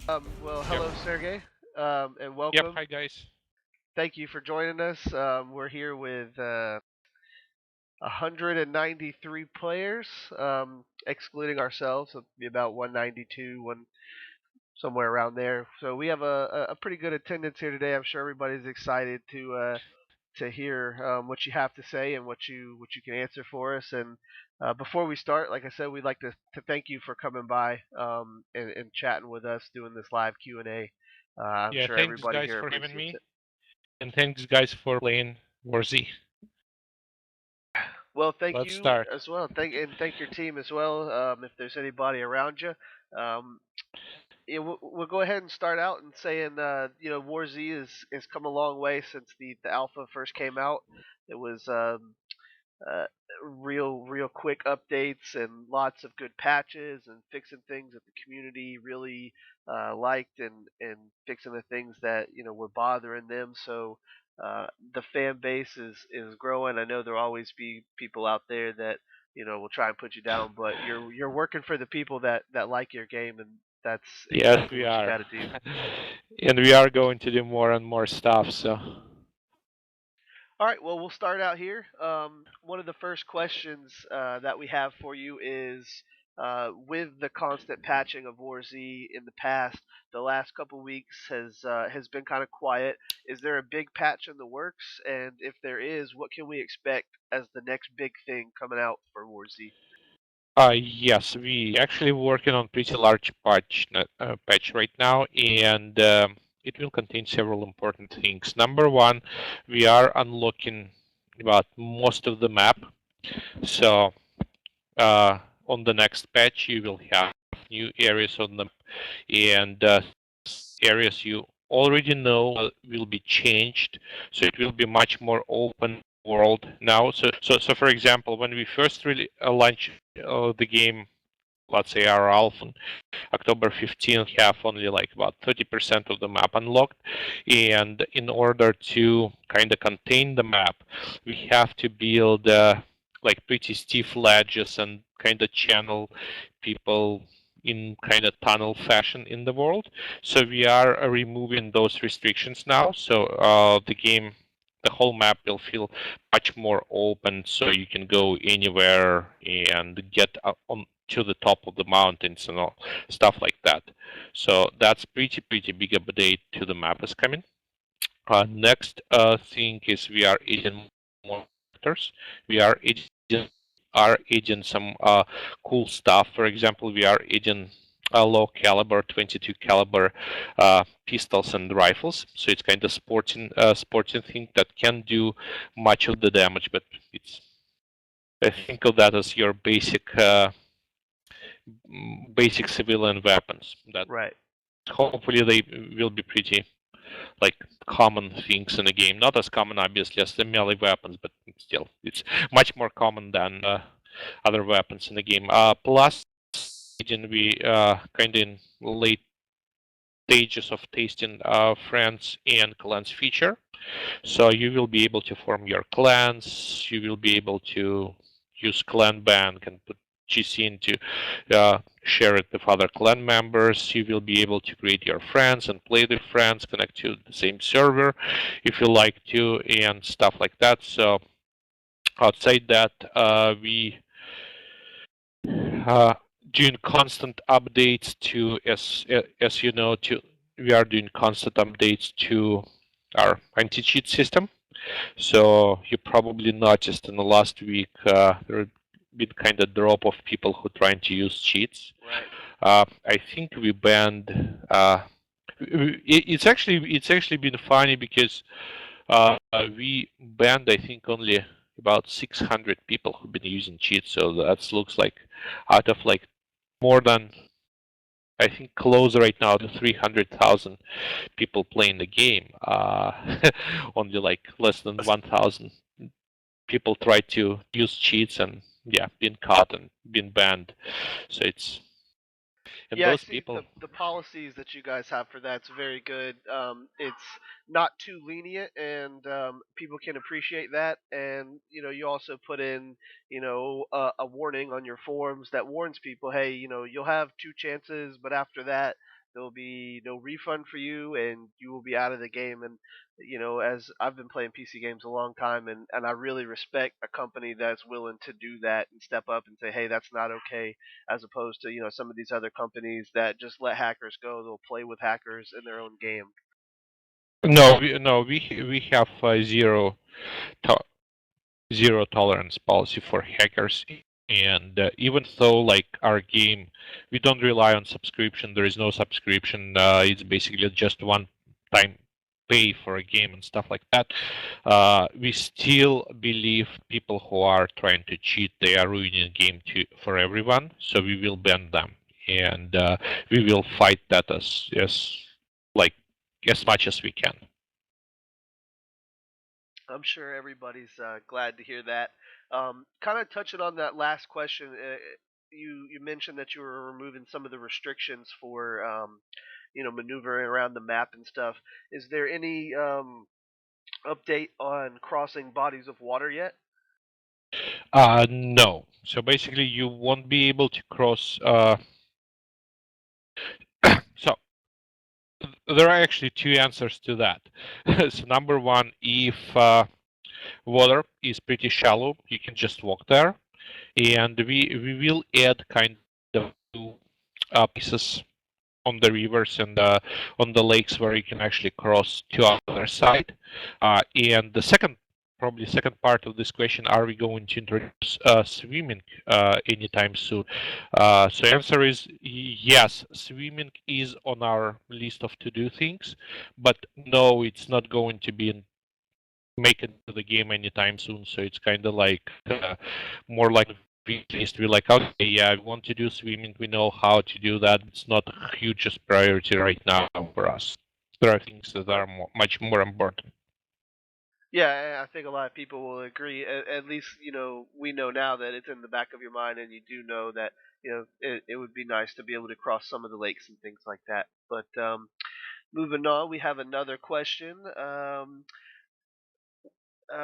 Well, Yep. hello, Sergey, and Yep. welcome. Hi, guys. Thank you for joining us. We're here with 193 players, excluding ourselves. It'll be about 192, somewhere around there. So we have a pretty good attendance here today. I'm sure everybody's excited to hear what you have to say and what you can answer for us. And before we start, like I said, we'd like to thank you for coming by and chatting with us, doing this live Q&A. I'm Yeah, sure thanks, everybody guys, here for having appreciates me. it. And thanks, guys, for playing Warzy. Well, thank Let's you start. as well. Thank your team as well. If there's anybody around you, um, yeah, we'll go ahead and start out and saying, War Z is come a long way since the alpha first came out. It was uh, real quick updates and lots of good patches and fixing things that the community really liked and fixing the things that were bothering them. So the fan base is growing. I know there'll always be people out there that will try and put you down, but you're working for the people that like your game, and that's Yes, exactly we what you are. got to do. And we are going to do more and more stuff, so. All right, well, we'll start out here. One of the first questions that we have for you is with the constant patching of War Z in the past, the last couple weeks has been kind of quiet. Is there a big patch in the works? And if there is, what can we expect as the next big thing coming out for War Z? Yes, we actually working on pretty large patch right now, and it will contain several important things. Number one, we are unlocking about most of the map. So on the next patch, you will have new areas on the map, and areas you already know will be changed. So it will be much more open world now. So for example, when we first really launched the game, let's say our alpha on October 15th, have only like about 30% of the map unlocked. And in order to kind of contain the map, we have to build like pretty stiff ledges and kind of channel people in kind of tunnel fashion in the world. So we are removing those restrictions now. So the whole map will feel much more open, so you can go anywhere and get on to the top of the mountains and all stuff like that. So that's pretty big update to the map is coming. Next thing is we are adding more characters. We are adding some cool stuff. For example, we are adding low caliber 22 caliber pistols and rifles. So it's kind of sporting thing that can do much of the damage, but it's I think of that as your basic civilian weapons. That Right. hopefully they will be pretty like common things in the game. Not as common, obviously, as the melee weapons, but still, it's much more common than other weapons in the game. Plus, we kind of in late stages of tasting friends and clans feature. So you will be able to form your clans. You will be able to use clan bank and put GC into share it with other clan members. You will be able to create your friends and play with friends, connect to the same server if you like to, and stuff like that. So outside that, we uh, doing constant updates to as you know to we are doing constant updates to our anti-cheat system. So you probably noticed in the last week there have been kind of drop of people who trying to use cheats. Right. I think we banned. It's actually been funny because we banned I think only about 600 people who've been using cheats. So that looks like out of like more than I think close right now to 300,000 people playing the game. Only like less than 1,000 people try to use cheats and yeah, been caught and been banned. So it's and Yeah, I those see people. the policies that you guys have for that's very good. It's not too lenient, and people can appreciate that. And you also put in a warning on your forums that warns people, hey, you'll have two chances, but after that, There will be no refund for you, and you will be out of the game. And as I've been playing PC games a long time, and I really respect a company that's willing to do that and step up and say, hey, that's not okay, as opposed to some of these other companies that just let hackers go. They'll play with hackers in their own game. No, we have to- zero tolerance policy for hackers. And even though like our game, we don't rely on subscription. There is no subscription. It's basically just one time pay for a game and stuff like that. We still believe people who are trying to cheat, they are ruining the game for everyone. So we will ban them, and we will fight that like as much as we can. I'm sure everybody's glad to hear that. Kind of touching on that last question, you mentioned that you were removing some of the restrictions for maneuvering around the map and stuff. Is there any update on crossing bodies of water yet? No. So basically, you won't be able to cross. So there are actually two answers to that. So number one, if water is pretty shallow, you can just walk there, and we will add kind of two places on the rivers and on the lakes where you can actually cross to other side. And the second part of this question, are we going to introduce swimming anytime soon? So answer is yes, swimming is on our list of to-do things, but no, it's not going to be make it to the game anytime soon. So it's kind of like more like we're like, okay, yeah, we want to do swimming. We know how to do that. It's not a hugest priority right now for us. There are things that are much more important. Yeah, I think a lot of people will agree. At least we know now that it's in the back of your mind, and you do know that it would be nice to be able to cross some of the lakes and things like that. But moving on, we have another question.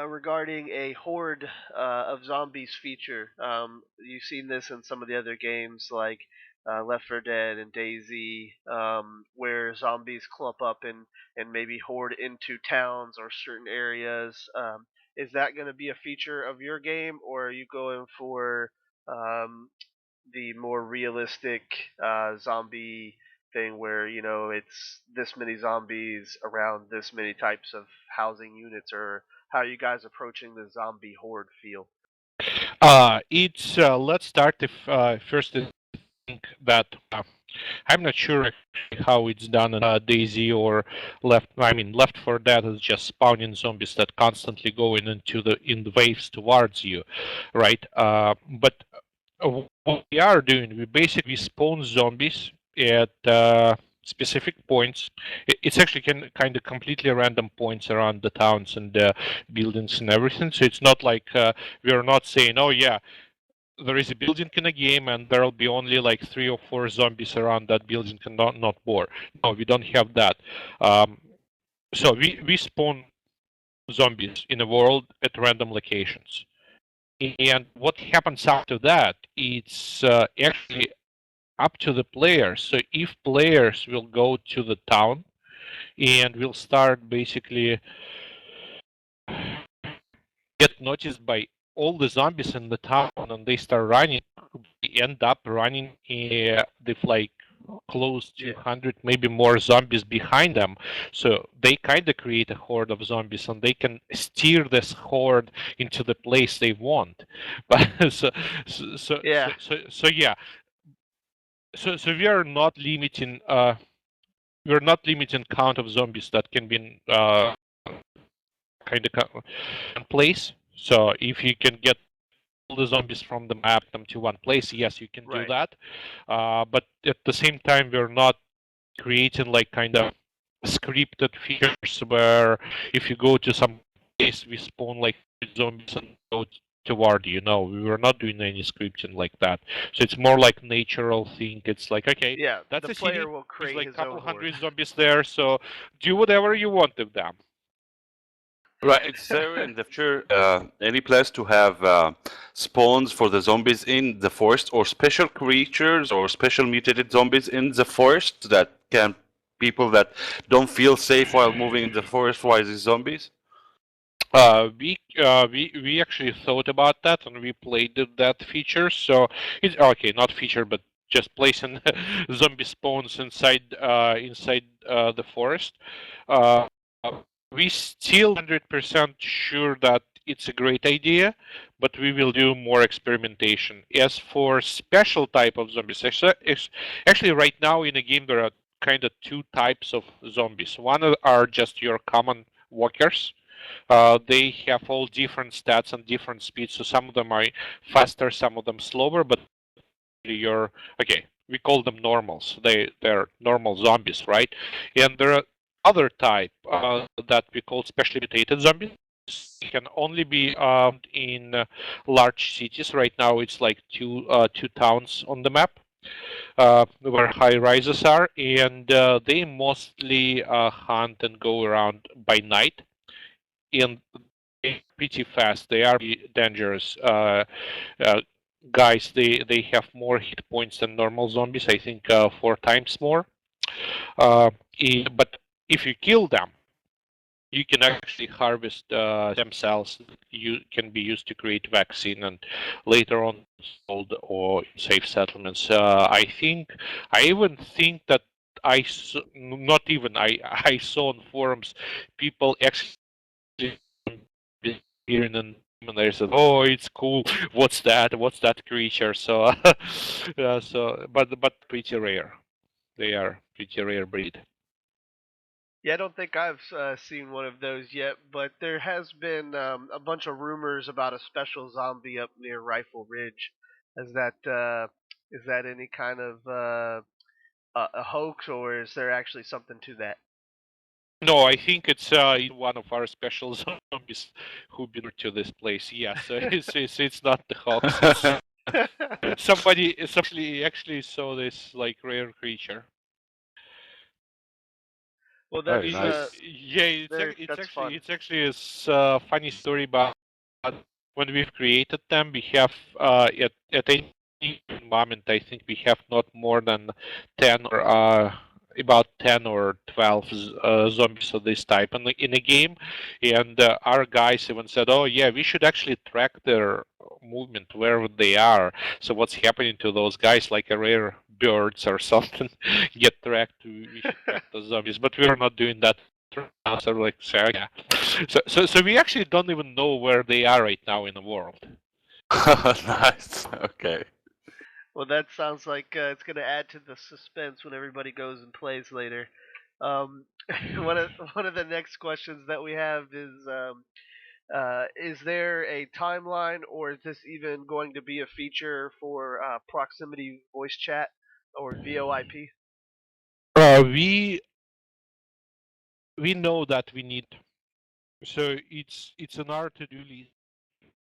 Regarding a horde of zombies feature. You've seen this in some of the other games like Left 4 Dead and Daisy, where zombies clump up and maybe horde into towns or certain areas. Is that going to be a feature of your game, or are you going for um, the more realistic zombie thing where it's this many zombies around this many types of housing units, or how are you guys approaching the zombie horde feel? It's let's start if first I think that I'm not sure actually how it's done in Daisy or Left. I mean, Left 4 Dead is just spawning zombies that constantly going in the waves towards you, right? But what we are doing, we basically spawn zombies at specific points. It's actually kind of completely random points around the towns and buildings and everything. So it's not like we are not saying, oh yeah, there is a building in a game and there'll be only like 3 or 4 zombies around that building and not more. No, we don't have that. So we spawn zombies in the world at random locations. And what happens after that, it's actually up to the players. So if players will go to the town and will start basically get noticed by all the zombies in the town and they start running, they end up running with like close to Yeah. 100, maybe more zombies behind them. So they kind of create a horde of zombies and they can steer this horde into the place they want. But Yeah. so yeah. So we are not limiting we're not limiting count of zombies that can be kind of in place. So if you can get all the zombies from the map them to one place, yes, you can do Right. that. But at the same time, we're not creating like kind of scripted features where if you go to some place, we spawn like zombies and go toward you. No, we were not doing any scripting like that. So it's more like natural thing. It's like, okay, Yeah. that's The a player city. will There's create like a his own couple horde. hundred zombies there. So do whatever you want with them. Right. Is there in the future any place to have spawns for the zombies in the forest, or special creatures or special mutated zombies in the forest that Can people that don't feel safe while moving in the forest while these zombies? We actually thought about that and we played that feature. So it's okay, not feature, but just placing zombie spawns inside the forest. Uh, we still 100% sure that it's a great idea, but we will do more experimentation. As for special type of zombies, actually right now in the game there are kind of two types of zombies. One are just your common walkers. They have all different stats and different speeds, so some of them are faster, some of them slower, but you're okay. We call them normals. They're normal zombies, right? And there are other type that we call specially mutated zombies. They can only be in large cities. Right now, it's like two towns on the map where high rises are, and they mostly hunt and go around by night and pretty fast. They are dangerous. Uh, Guys, they have more hit points than normal zombies. I think 4 times more. But if you kill them, you can actually harvest stem cells. You can be used to create vaccine and later on sold or safe settlements. I even think that not even I saw on forums people actually hearing and they said, "Oh, it's cool. What's that? What's that creature?" So, but pretty rare. They are pretty rare breed. Yeah, I don't think I've seen one of those yet, but there has been a bunch of rumors about a special zombie up near Rifle Ridge. Is that any kind of a hoax, or is there actually something to that? No, I think it's one of our special zombies who been to this place. Yes, it's not the hoax. It's somebody actually saw this like rare creature. Well, Very that's nice. Yeah, that's fun. it's actually a funny story about when we've created them. We have at any moment, I think we have not more than 10 or about 10 or 12 zombies of this type in a game, and our guys even said, "Oh yeah, we should actually track their movement wherever they are. So what's happening to those guys, like a rare birds or something, get tracked? We should track the zombies, but we're not doing that." So like, so yeah, so we actually don't even know where they are right now in the world. Nice. Okay. Well, that sounds like it's going to add to the suspense when everybody goes and plays later. Um, one of the next questions that we have is there a timeline, or is this even going to be a feature for proximity voice chat or VoIP? We know that we need. So it's on our to-do list